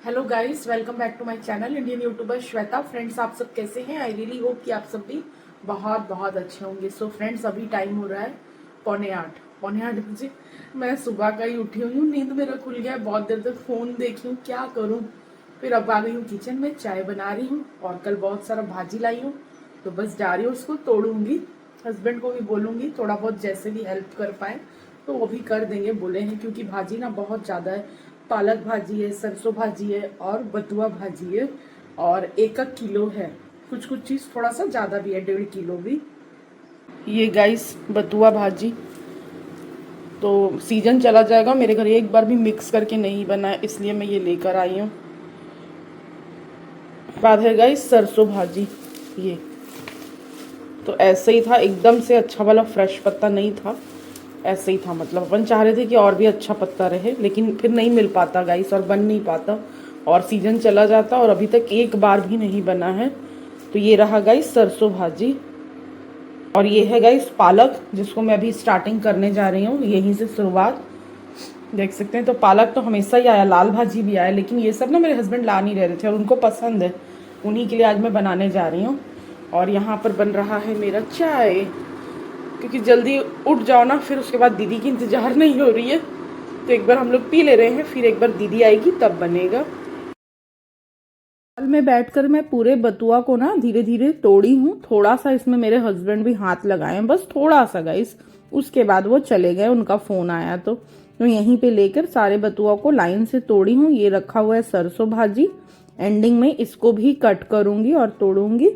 Hello guys, welcome back to my channel Indian YouTuber Shweta. Friends, आप सब कैसे हैं? आई रियली होप कि आप सब भी बहुत बहुत अच्छे होंगे। सो फ्रेंड्स, अभी टाइम हो रहा है 7:45 बजे। मैं सुबह का ही उठी हुई हूँ, नींद मेरा खुल गया है। बहुत देर तक फ़ोन देखी हूँ, क्या करूँ। फिर अब आ गई हूँ किचन में, चाय बना रही हूँ और कल बहुत सारा भाजी लाई हूँ, तो बस जा रही हूँ उसको तोड़ूंगी। हस्बैंड को भी बोलूँगी थोड़ा बहुत जैसे भी हेल्प कर पाए तो वो भी कर देंगे, बोले हैं, क्योंकि भाजी ना बहुत ज़्यादा है। पालक भाजी है, सरसों भाजी है और बथुआ भाजी है और 1 किलो है। कुछ कुछ चीज़ थोड़ा सा ज़्यादा भी है, 1.5 किलो भी। ये गाइस बथुआ भाजी तो सीजन चला जाएगा, मेरे घर एक बार भी मिक्स करके नहीं बना है, इसलिए मैं ये लेकर आई हूँ। बाद है गाइस सरसों भाजी। ये तो ऐसे ही था, एकदम से अच्छा वाला फ्रेश पत्ता नहीं था, ऐसे ही था। मतलब अपन चाह रहे थे कि और भी अच्छा पत्ता रहे, लेकिन फिर नहीं मिल पाता गाइस और बन नहीं पाता और सीजन चला जाता और अभी तक एक बार भी नहीं बना है। तो ये रहा गाइस सरसों भाजी और ये है गाइस पालक, जिसको मैं अभी स्टार्टिंग करने जा रही हूँ, यहीं से शुरुआत। देख सकते हैं, तो पालक तो हमेशा ही आया, लाल भाजी भी आया, लेकिन ये सब ना मेरे हस्बैंड ला नहीं रहे थे और उनको पसंद है, उन्हीं के लिए आज मैं बनाने जा रही हूँ। और यहाँ पर बन रहा है मेरा चाय, क्योंकि जल्दी उठ जाओ ना, फिर उसके बाद दीदी की इंतजार नहीं हो रही है, तो एक बार हम लोग पी ले रहे हैं, फिर एक बार दीदी आएगी तब बनेगा। हाल में बैठकर मैं पूरे बथुआ को ना धीरे धीरे तोड़ी हूँ। थोड़ा सा इसमें मेरे हस्बैंड भी हाथ लगाए, बस थोड़ा सा गाइस। उसके बाद वो चले गए, उनका फोन आया तो यहीं पे लेकर सारे बथुआ को लाइन से तोड़ी हूँ। ये रखा हुआ है सरसों भाजी, एंडिंग में इसको भी कट करूंगी और तोड़ूंगी।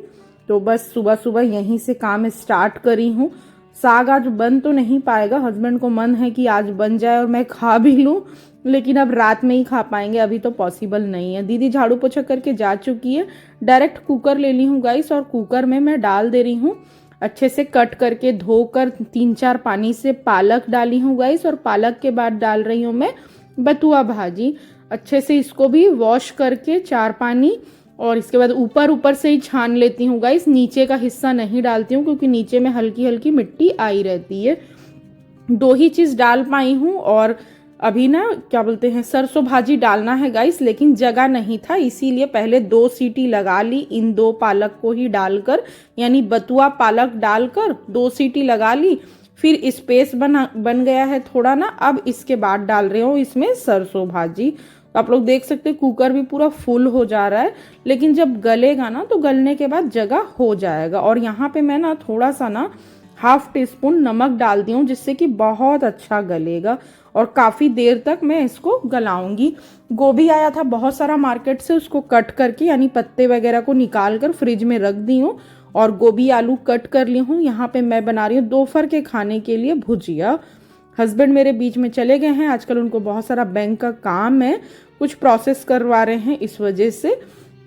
तो बस सुबह सुबह यहीं से काम स्टार्ट करी हूँ। साग आज बन तो नहीं पाएगा, हस्बैंड को मन है कि आज बन जाए और मैं खा भी लूं, लेकिन अब रात में ही खा पाएंगे, अभी तो पॉसिबल नहीं है। दीदी झाड़ू पोछा करके जा चुकी है, डायरेक्ट कुकर ले ली हूँ गाइस और कुकर में मैं डाल दे रही हूँ अच्छे से कट करके धोकर 3-4 पानी से पालक डाली हूँ गाइस, और पालक के बाद डाल रही हूँ मैं बथुआ भाजी। अच्छे से इसको भी वॉश करके 4 पानी, और इसके बाद ऊपर ऊपर से ही छान लेती हूँ गाइस, नीचे का हिस्सा नहीं डालती हूँ क्योंकि नीचे में हल्की हल्की मिट्टी आई रहती है। 2 ही चीज़ डाल पाई हूँ और अभी ना क्या बोलते हैं सरसों भाजी डालना है गाइस, लेकिन जगह नहीं था, इसीलिए पहले 2 सीटी लगा ली इन 2 पालक को ही डालकर, यानी बथुआ पालक डालकर 2 सीटी लगा ली। फिर स्पेस बन गया है थोड़ा ना, अब इसके बाद डाल रही हूँ इसमें सरसों भाजी। तो आप लोग देख सकते हैं कुकर भी पूरा फुल हो जा रहा है, लेकिन जब गलेगा ना तो गलने के बाद जगह हो जाएगा। और यहाँ पे मैं ना थोड़ा सा ना ½ टीस्पून नमक डाल दी हूँ, जिससे कि बहुत अच्छा गलेगा और काफ़ी देर तक मैं इसको गलाऊंगी। गोभी आया था बहुत सारा मार्केट से, उसको कट करके यानी पत्ते वगैरह को निकाल कर फ्रिज में रख दी हूँ और गोभी आलू कट कर ली हूँ। यहाँ पे मैं बना रही हूँ दोपहर के खाने के लिए भुजिया। हस्बैंड मेरे बीच में चले गए हैं, आजकल उनको बहुत सारा बैंक का काम है, कुछ प्रोसेस करवा रहे हैं, इस वजह से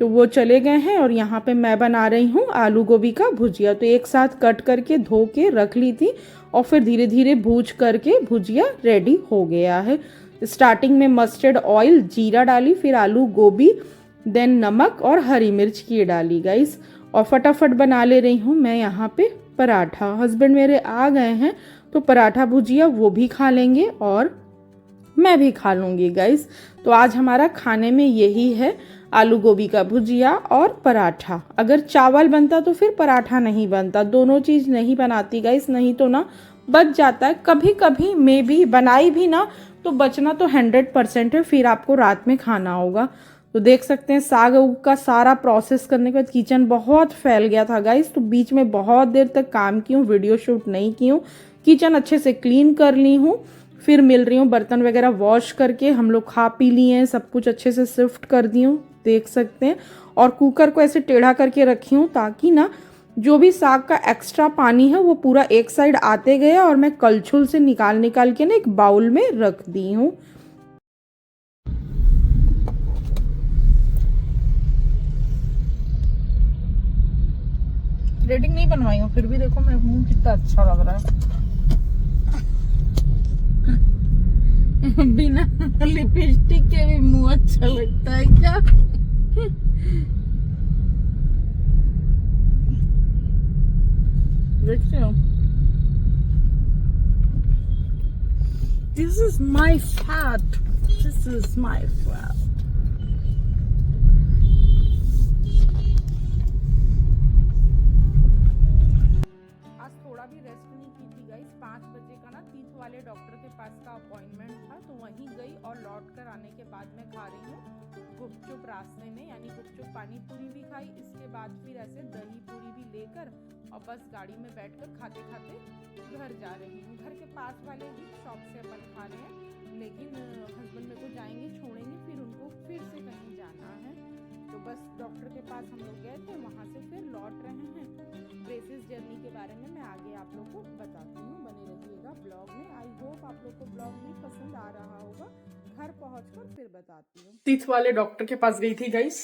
तो वो चले गए हैं। और यहाँ पे मैं बना रही हूँ आलू गोभी का भुजिया। तो एक साथ कट करके धो के रख ली थी और फिर धीरे धीरे भूज करके भुजिया रेडी हो गया है। स्टार्टिंग में मस्टर्ड ऑयल जीरा डाली, फिर आलू गोभी, देन नमक और हरी मिर्च की डाली गाइस, और फटाफट बना ले रही हूँ मैं यहाँ पे पराठा। हस्बैंड मेरे आ गए हैं तो पराठा भुजिया वो भी खा लेंगे और मैं भी खा लूँगी गाइस। तो आज हमारा खाने में यही है, आलू गोभी का भुजिया और पराठा। अगर चावल बनता तो फिर पराठा नहीं बनता, दोनों चीज़ नहीं बनाती गाइस, नहीं तो ना बच जाता है। कभी कभी मे भी बनाई भी ना तो बचना तो 100% है, फिर आपको रात में खाना होगा। तो देख सकते हैं साग का सारा प्रोसेस करने के बाद किचन बहुत फैल गया था गाइस, तो बीच में बहुत देर तक काम की हूँ, वीडियो शूट नहीं की हूँ। किचन अच्छे से क्लीन कर ली हूँ, फिर मिल रही हूँ बर्तन वगैरह वॉश करके, हम लोग खा पी लिए हैं, सब कुछ अच्छे से शिफ्ट कर दी हूँ, देख सकते हैं। और कुकर को ऐसे टेढ़ा करके रखी हूँ ताकि ना जो भी साग का एक्स्ट्रा पानी है वो पूरा एक साइड आते गया, और मैं कलछुल से निकाल के ना एक बाउल में रख दी हूँ। रेटिंग नहीं बनवाई हूँ, फिर भी देखो मेरा मुंह कितना अच्छा लग रहा है बिना लिपस्टिक के भी मुंह अच्छा लगता है क्या? देखते हो, This is my fat. गुपचुप रास्ते में, यानी गुपचुप पानी पूरी भी खाई, इसके बाद फिर ऐसे दही पूरी भी लेकर और बस गाड़ी में बैठकर खाते खाते घर जा रही हूँ। घर के पास वाले ही शॉप से अपन खा रहे हैं, लेकिन हस्बैंड मेरे को जाएंगे छोड़ेंगे, फिर उनको फिर से कहीं जाना है। तो बस डॉक्टर के पास हम लोग गए थे, वहाँ से फिर लौट रहे हैं। ब्रेसेस जर्नी के बारे में मैं आगे आप लोग को बताती हूँ, बने रहिएगा ब्लॉग में। आई होप आप लोग को ब्लॉग भी पसंद आ रहा होगा। घर पहुंचकर फिर बताती हूँ। तीत वाले डॉक्टर के पास गई थी गाइस,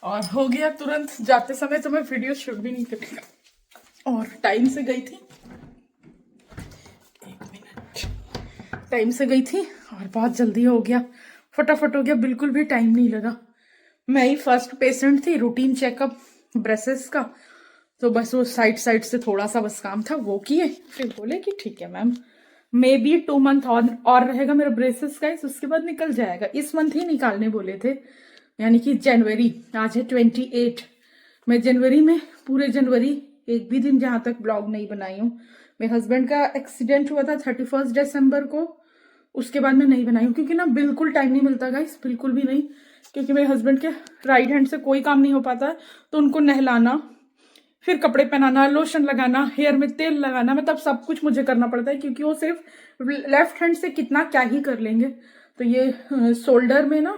और हो गया तुरंत। जाते समय तो मैं वीडियो शूट भी नहीं करेगा, और टाइम से गई थी, 1 मिनट टाइम से गई थी और बहुत जल्दी हो गया, फटाफट हो गया, बिल्कुल भी टाइम नहीं लगा। मैं ही फर्स्ट पेशेंट थी, रूटीन चेकअप ब्रेसेस का, तो बस वो साइड से थोड़ा सा बस काम था, वो किए। फिर बोले कि ठीक है मैम, मे बी 2 मंथ और रहेगा मेरा ब्रेसेस का, उसके बाद निकल जाएगा। इस मंथ ही निकालने बोले थे, यानी कि जनवरी, आज है 28। मैं जनवरी में, पूरे जनवरी एक भी दिन जहां तक ब्लॉग नहीं बनाई हूँ। मेरे हस्बैंड का एक्सीडेंट हुआ था 31 दिसंबर को, उसके बाद मैं नहीं बनाई हूँ, क्योंकि ना बिल्कुल टाइम नहीं मिलता गाइस, बिल्कुल भी नहीं। क्योंकि मेरे हस्बैंड के राइट हैंड से कोई काम नहीं हो पाता है, तो उनको नहलाना, फिर कपड़े पहनाना, लोशन लगाना, हेयर में तेल लगाना, मतलब सब कुछ मुझे करना पड़ता है, क्योंकि वो सिर्फ लेफ्ट हैंड से कितना क्या ही कर लेंगे। तो ये शोल्डर में ना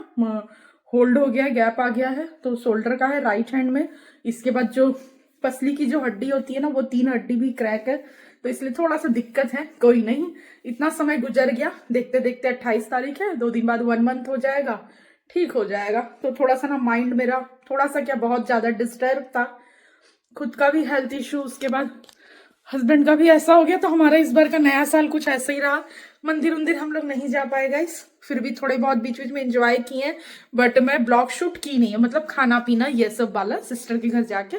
होल्ड हो गया, गैप आ गया है, तो शोल्डर का है राइट हैंड में। इसके बाद जो पसली की जो हड्डी होती है ना, वो 3 हड्डी भी क्रैक है, तो इसलिए थोड़ा सा दिक्कत है। कोई नहीं, इतना समय गुजर गया, देखते देखते 28 तारीख है, 2 दिन बाद 1 मंथ हो जाएगा, ठीक हो जाएगा। तो थोड़ा सा ना माइंड मेरा थोड़ा सा क्या बहुत ज्यादा डिस्टर्ब था, खुद का भी हेल्थ इश्यू, उसके बाद हस्बैंड का भी ऐसा हो गया। तो हमारा इस बार का नया साल कुछ ऐसा ही रहा। मंदिर हम लोग नहीं जा पाए गाइस, फिर भी थोड़े बहुत बीच बीच में एंजॉय किए हैं, बट मैं ब्लॉग शूट की नहीं है, मतलब खाना पीना ये सब वाला सिस्टर के घर जाके।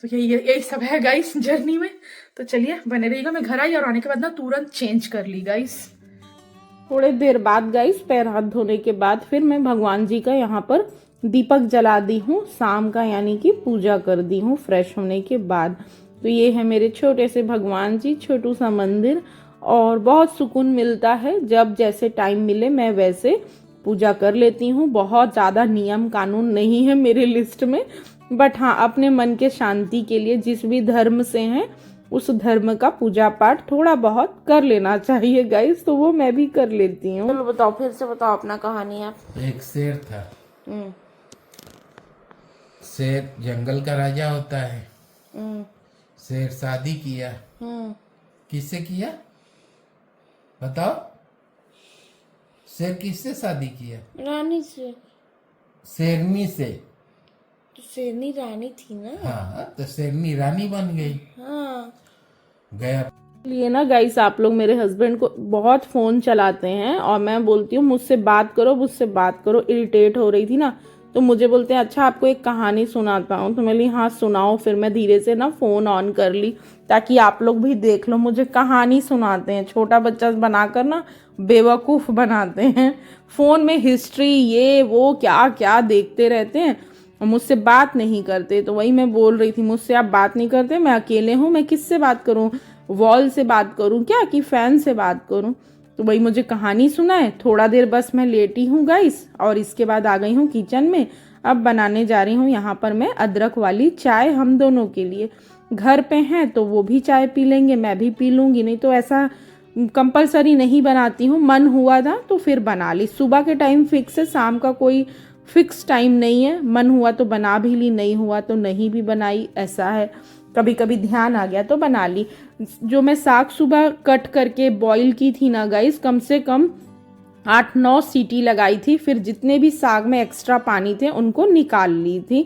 तो यही सब है गाइस जर्नी में। तो चलिए बने रहिएगा। मैं घर आई और आने के बाद ना तुरंत चेंज कर ली गाइस। थोड़े देर बाद गाइस, पैर हाथ धोने के बाद फिर मैं भगवान जी का यहाँ पर दीपक जला दी हूँ शाम का, यानी कि पूजा कर दी हूँ फ्रेश होने के बाद। तो ये है मेरे छोटे से भगवान जी, छोटू सा मंदिर, और बहुत सुकून मिलता है। जब जैसे टाइम मिले मैं वैसे पूजा कर लेती हूँ। बहुत ज़्यादा नियम कानून नहीं है मेरे लिस्ट में, बट हाँ, अपने मन के शांति के लिए जिस भी धर्म से हैं उस धर्म का पूजा पाठ थोड़ा बहुत कर लेना चाहिए गाइस, तो वो मैं भी कर लेती हूँ। चलो बताओ, फिर से बताओ अपना कहानी आप। एक शेर था। शेर जंगल का राजा होता है। शेर शादी किया। किससे किया बताओ? शेर किससे शादी किया? रानी से। शेरनी से। तो शेरनी रानी थी ना। हाँ, तो शेरनी रानी बन गई। हाँ, गया लिए ना गाइस, आप लोग मेरे हस्बैंड को बहुत फोन चलाते हैं और मैं बोलती हूँ मुझसे बात करो, इरिटेट हो रही थी ना, तो मुझे बोलते हैं अच्छा आपको एक कहानी सुनाता हूँ। तो मैं ली हाँ सुनाओ। फिर मैं धीरे से ना फोन ऑन कर ली ताकि आप लोग भी देख लो। मुझे कहानी सुनाते हैं, छोटा बच्चा बनाकर ना बेवकूफ बनाते हैं। फोन में हिस्ट्री ये वो क्या क्या देखते रहते हैं और मुझसे बात नहीं करते। तो वही मैं बोल रही थी, मुझसे आप बात नहीं करते, मैं अकेले हूँ, मैं किससे बात करूँ? वॉल से बात करूं क्या कि फैन से बात करूं? तो वही मुझे कहानी सुनाए। थोड़ा देर बस मैं लेटी हूँ गाइस, और इसके बाद आ गई हूँ किचन में। अब बनाने जा रही हूँ यहाँ पर मैं अदरक वाली चाय हम दोनों के लिए। घर पे हैं तो वो भी चाय पी लेंगे, मैं भी पी लूंगी, नहीं तो ऐसा कंपलसरी नहीं बनाती हूँ। मन हुआ था तो फिर बना ली। सुबह के टाइम फिक्स है, शाम का कोई फिक्स टाइम नहीं है। मन हुआ तो बना भी ली, नहीं हुआ तो नहीं भी बनाई, ऐसा है। कभी कभी ध्यान आ गया तो बना ली। जो मैं साग सुबह कट करके बॉईल की थी ना गाइस, कम से कम 8-9 सीटी लगाई थी। फिर जितने भी साग में एक्स्ट्रा पानी थे उनको निकाल ली थी।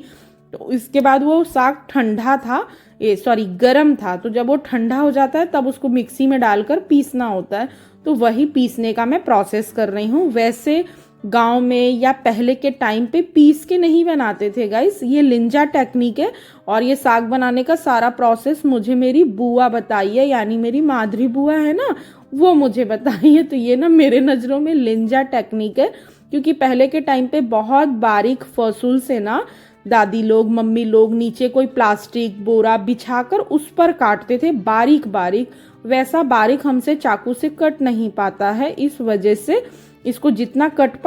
तो इसके बाद वो साग ठंडा था, गरम था। तो जब वो ठंडा हो जाता है तब उसको मिक्सी में डालकर पीसना होता है। तो वही पीसने का मैं प्रोसेस कर रही हूँ। वैसे गांव में या पहले के टाइम पे पीस के नहीं बनाते थे गाइस, ये लिंजा टेक्निक है। और ये साग बनाने का सारा प्रोसेस मुझे मेरी बुआ बताई है, यानी मेरी माधुरी बुआ है ना, वो मुझे बताई है। तो ये ना मेरे नज़रों में लिंजा टेक्निक है, क्योंकि पहले के टाइम पे बहुत बारीक फसूल से ना दादी लोग मम्मी लोग नीचे कोई प्लास्टिक बोरा बिछाकर उस पर काटते थे बारीक बारीक। वैसा बारीक हमसे चाकू से कट नहीं पाता है, इस वजह से इसको जितना कट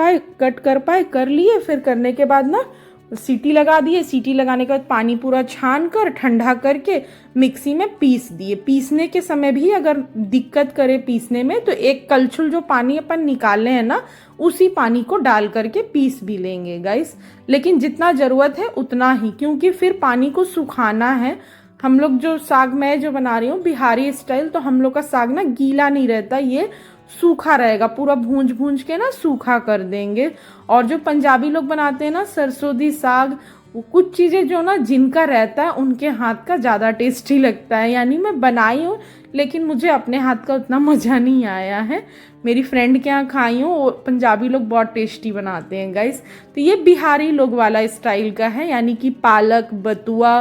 कर पाए कर लिए। फिर करने के बाद ना सीटी लगा दिए। सीटी लगाने के बाद पानी पूरा छान कर ठंडा करके मिक्सी में पीस दिए। पीसने के समय भी अगर दिक्कत करे पीसने में तो एक कलछुल जो पानी अपन निकाले हैं ना, उसी पानी को डाल करके पीस भी लेंगे गाइस। लेकिन जितना ज़रूरत है उतना ही, क्योंकि फिर पानी को सुखाना है। हम लोग जो साग मैं जो बना रही हूँ बिहारी स्टाइल, तो हम लोग का साग ना गीला नहीं रहता, ये सूखा रहेगा। पूरा भूंज भूंज के ना सूखा कर देंगे। और जो पंजाबी लोग बनाते हैं ना सरसों दी साग, कुछ चीज़ें जो ना जिनका रहता है उनके हाथ का ज़्यादा टेस्टी लगता है। यानी मैं बनाई हूँ लेकिन मुझे अपने हाथ का उतना मज़ा नहीं आया है। मेरी फ्रेंड के यहाँ खाई हूँ, वो पंजाबी लोग बहुत टेस्टी बनाते हैं गाइस। तो ये बिहारी लोग वाला स्टाइल का है, यानी कि पालक, बथुआ,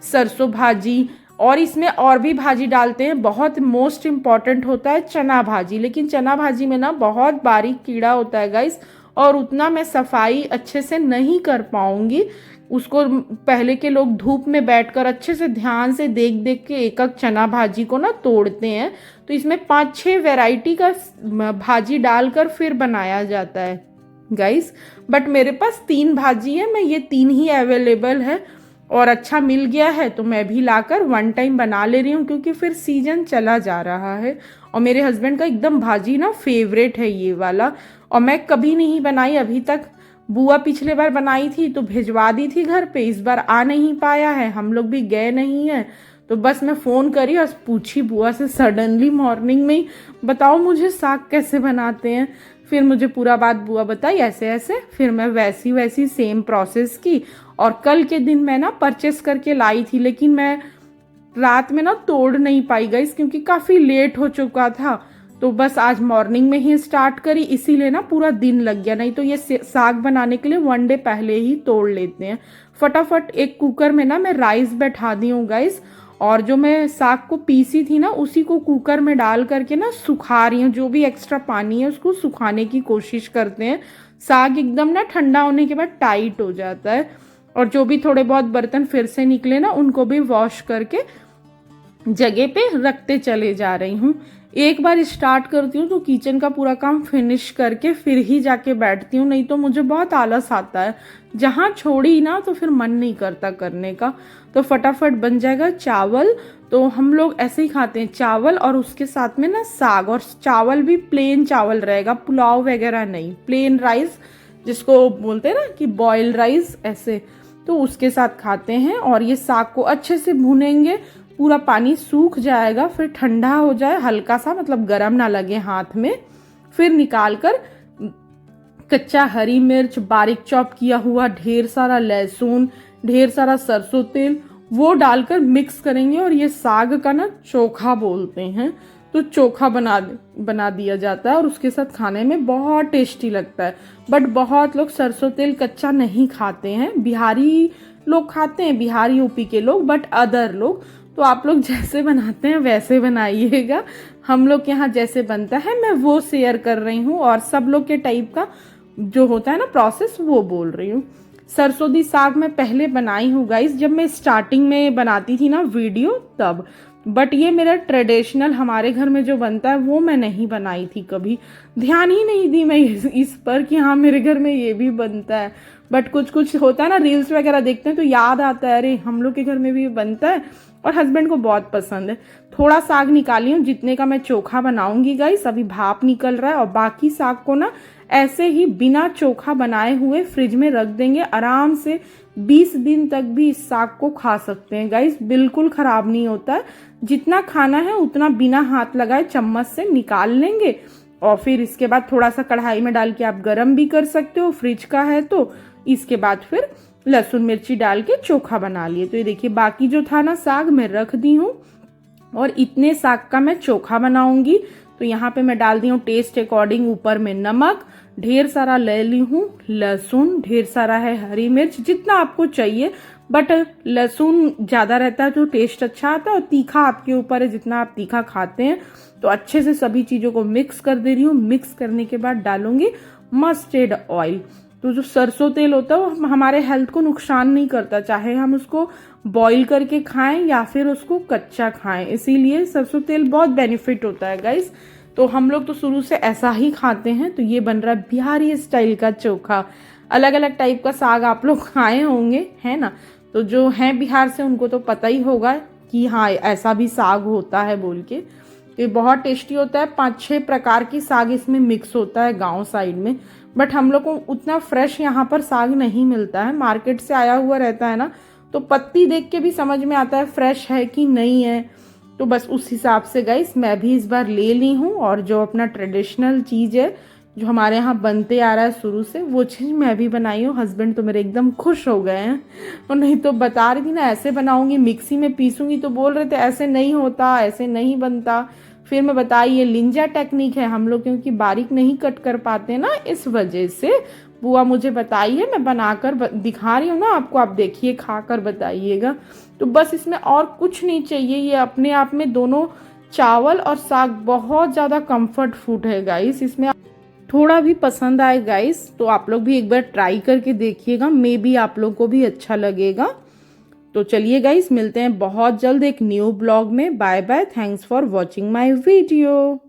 सरसों भाजी, और इसमें और भी भाजी डालते हैं। बहुत मोस्ट इम्पॉर्टेंट होता है चना भाजी, लेकिन चना भाजी में ना बहुत बारीक कीड़ा होता है गाइस, और उतना मैं सफाई अच्छे से नहीं कर पाऊंगी। उसको पहले के लोग धूप में बैठकर अच्छे से ध्यान से देख देख के एक एक चना भाजी को ना तोड़ते हैं। तो इसमें 5-6 वैरायटी का भाजी डालकर फिर बनाया जाता है गाइस। बट मेरे पास 3 भाजी है, मैं ये 3 ही अवेलेबल है और अच्छा मिल गया है तो मैं भी लाकर वन टाइम बना ले रही हूँ, क्योंकि फिर सीजन चला जा रहा है। और मेरे हस्बैंड का एकदम भाजी ना फेवरेट है ये वाला, और मैं कभी नहीं बनाई अभी तक। बुआ पिछले बार बनाई थी तो भिजवा दी थी घर पे, इस बार आ नहीं पाया है, हम लोग भी गए नहीं है। तो बस मैं फ़ोन करी और पूछी बुआ से सडनली मॉर्निंग में ही, बताओ मुझे साग कैसे बनाते हैं। फिर मुझे पूरा बात बुआ बताई ऐसे ऐसे, फिर मैं वैसी वैसी सेम प्रोसेस की। और कल के दिन मैं ना परचेस करके लाई थी, लेकिन मैं रात में ना तोड़ नहीं पाई गाइस, क्योंकि काफ़ी लेट हो चुका था। तो बस आज मॉर्निंग में ही स्टार्ट करी, इसीलिए ना पूरा दिन लग गया। नहीं तो ये साग बनाने के लिए 1 डे पहले ही तोड़ लेते हैं। फटाफट एक कुकर में ना मैं राइस बैठा दी हूँ गाइस, और जो मैं साग को पीसी थी ना उसी को कुकर में डाल करके ना सुखा रही हूँ। जो भी एक्स्ट्रा पानी है उसको सुखाने की कोशिश करते हैं। साग एकदम ना ठंडा होने के बाद टाइट हो जाता है। और जो भी थोड़े बहुत बर्तन फिर से निकले ना उनको भी वॉश करके जगह पे रखते चले जा रही हूँ। एक बार स्टार्ट करती हूँ तो किचन का पूरा काम फिनिश करके फिर ही जाके बैठती हूँ, नहीं तो मुझे बहुत आलस आता है। जहाँ छोड़ी ना तो फिर मन नहीं करता करने का। तो फटाफट बन जाएगा चावल। तो हम लोग ऐसे ही खाते हैं चावल, और उसके साथ में ना साग, और चावल भी प्लेन चावल रहेगा, पुलाव वगैरह नहीं, प्लेन राइस जिसको बोलते हैं ना कि बॉयल राइस, ऐसे। तो उसके साथ खाते हैं। और ये साग को अच्छे से भूनेंगे, पूरा पानी सूख जाएगा, फिर ठंडा हो जाए हल्का सा, मतलब गरम ना लगे हाथ में। फिर निकाल कर कच्चा हरी मिर्च, बारीक चॉप किया हुआ ढेर सारा लहसुन, ढेर सारा सरसों तेल, वो डालकर मिक्स करेंगे। और ये साग का ना चोखा बोलते हैं, तो चोखा बना दिया जाता है, और उसके साथ खाने में बहुत टेस्टी लगता है। बट बहुत लोग सरसों तेल कच्चा नहीं खाते हैं, बिहारी लोग खाते हैं, बिहारी यूपी के लोग, बट अदर लोग तो आप लोग जैसे बनाते हैं वैसे बनाइएगा। हम लोग के यहाँ जैसे बनता है मैं वो शेयर कर रही हूँ, और सब लोग के टाइप का जो होता है ना प्रोसेस वो बोल रही हूँ। सरसों दी साग मैं पहले बनाई हूँ गाइस, जब मैं स्टार्टिंग में बनाती थी ना वीडियो तब। बट ये मेरा ट्रेडिशनल हमारे घर में जो बनता है वो मैं नहीं बनाई थी कभी, ध्यान ही नहीं दी मैं इस पर कि हाँ मेरे घर में ये भी बनता है। बट कुछ कुछ होता है ना, रील्स वगैरह देखते हैं तो याद आता है, अरे हम लोग के घर में भी बनता है, और हस्बैंड को बहुत पसंद है। थोड़ा साग निकाली हूँ, जितने का मैं चोखा बनाऊंगी गाइस, अभी भाप निकल रहा है। और बाकी साग को ना ऐसे ही बिना चोखा बनाए हुए फ्रिज में रख देंगे, आराम से 20 दिन तक भी इस साग को खा सकते हैं गाइस, बिल्कुल खराब नहीं होता है। जितना खाना है उतना बिना हाथ लगाए चम्मच से निकाल लेंगे, और फिर इसके बाद थोड़ा सा कढ़ाई में डाल के आप गरम भी कर सकते हो, फ्रिज का है तो। इसके बाद फिर लहसुन मिर्ची डाल के चोखा बना लिए। तो ये देखिए बाकी जो था ना साग मैं रख दी हूँ, और इतने साग का मैं चोखा बनाऊंगी। तो यहाँ पे मैं डाल दी हूँ टेस्ट अकॉर्डिंग ऊपर में नमक, ढेर सारा ले ली हूँ लहसुन, ढेर सारा है हरी मिर्च, जितना आपको चाहिए। बट लहसुन ज़्यादा रहता है तो टेस्ट अच्छा आता है, और तीखा आपके ऊपर है जितना आप तीखा खाते हैं। तो अच्छे से सभी चीज़ों को मिक्स कर दे रही हूँ। मिक्स करने के बाद डालूंगी मस्टर्ड ऑयल। तो जो सरसों तेल होता है वो हमारे हेल्थ को नुकसान नहीं करता, चाहे हम उसको बॉईल करके खाएं या फिर उसको कच्चा खाएं, इसीलिए सरसों तेल बहुत बेनिफिट होता है गाइस। तो हम लोग तो शुरू से ऐसा ही खाते हैं। तो ये बन रहा है बिहारी स्टाइल का चोखा। अलग अलग टाइप का साग आप लोग खाए होंगे, है ना। तो जो हैं बिहार से उनको तो पता ही होगा कि हाँ ऐसा भी साग होता है बोल के। ये बहुत टेस्टी होता है। 5-6 प्रकार की साग इसमें मिक्स होता है गांव साइड में। बट हम लोग को उतना फ्रेश यहाँ पर साग नहीं मिलता है, मार्केट से आया हुआ रहता है ना, तो पत्ती देख के भी समझ में आता है फ्रेश है कि नहीं है। तो बस उस हिसाब से गाइस मैं भी इस बार ले ली हूँ, और जो अपना ट्रेडिशनल चीज़ है जो हमारे यहाँ बनते आ रहा है शुरू से, वो चीज़ मैं भी बनाई हूँ। हस्बैंड तो मेरे एकदम खुश हो गए हैं। और नहीं तो बता रही थी ना ऐसे बनाऊंगी, मिक्सी में पीसूंगी, तो बोल रहे थे ऐसे नहीं होता, ऐसे नहीं बनता। फिर मैं बताई ये लिंजा टेक्निक है, हम लोग क्योंकि बारीक नहीं कट कर पाते ना, इस वजह से बुआ मुझे बताई है। मैं बनाकर दिखा रही हूँ ना आपको, आप देखिए खा कर बताइएगा। तो बस इसमें और कुछ नहीं चाहिए। ये अपने आप में दोनों चावल और साग बहुत ज़्यादा कंफर्ट फूड है गाइस। इसमें थोड़ा भी पसंद आए गाइस तो आप लोग भी एक बार ट्राई करके देखिएगा, मे बी आप लोग को भी अच्छा लगेगा। तो चलिए गाइस मिलते हैं बहुत जल्द एक न्यू ब्लॉग में। Bye bye, thanks for watching my video.